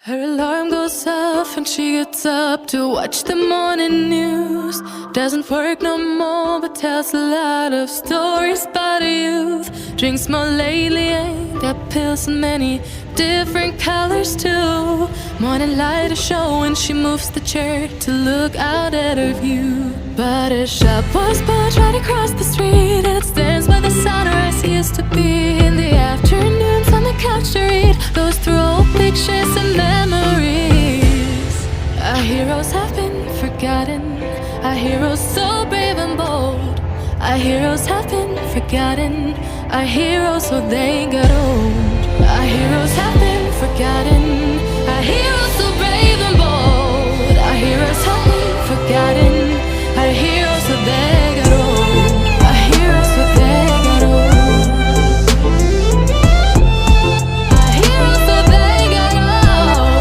Her alarm goes off and she gets up to watch the morning news. Doesn't work no more but tells a lot of stories about her youth. Drinks more lately, ain't got pills in many different colors too. Morning light is showing, she moves the chair to look out at her view. But her shop was built right across the street, and it stands by the sunrise. Used to be in the afternoons on the couch to read, goes through old pictures and memories. Our heroes have been forgotten, our heroes so brave and bold. Our heroes have been forgotten, our heroes so they got old. Our heroes have been forgotten, our heroes so brave and bold. Our heroes have been forgotten, our heroes so they got old. Our heroes so they got old. Our heroes so they got old.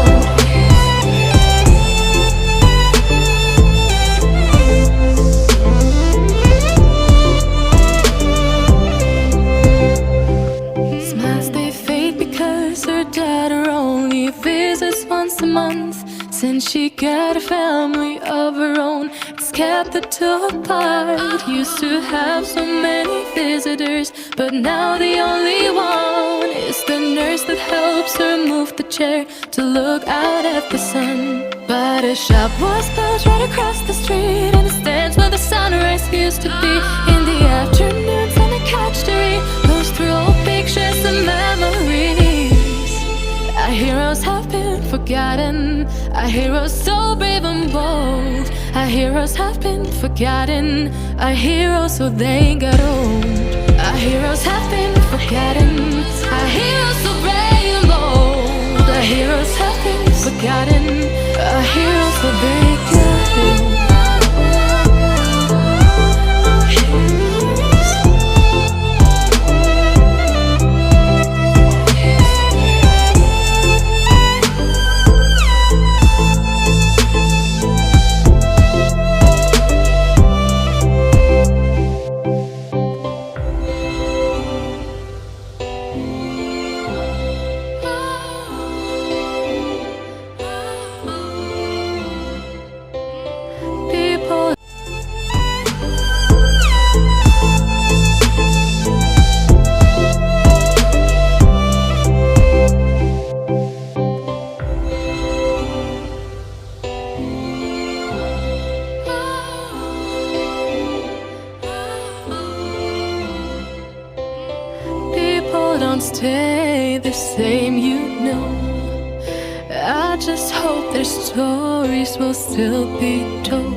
Smiles they fade because her daughter only visits once a month. Since she got a family of her own, it's kept the two apart. Used to have so many visitors, but now the only one is the nurse that helps her move the chair to look out at the sun. But her shop was built right across the street, and it stands where the sunrise used to be. In the afternoons on the couch to read, goes through old pictures and memories. Our heroes have been forgotten, our heroes so brave and bold. Our heroes have been forgotten, our heroes so they got old. Our heroes have been forgotten, our heroes so brave and bold. Our heroes have been forgotten, our heroes so they got old. Don't stay the same, you know. I just hope their stories will still be told.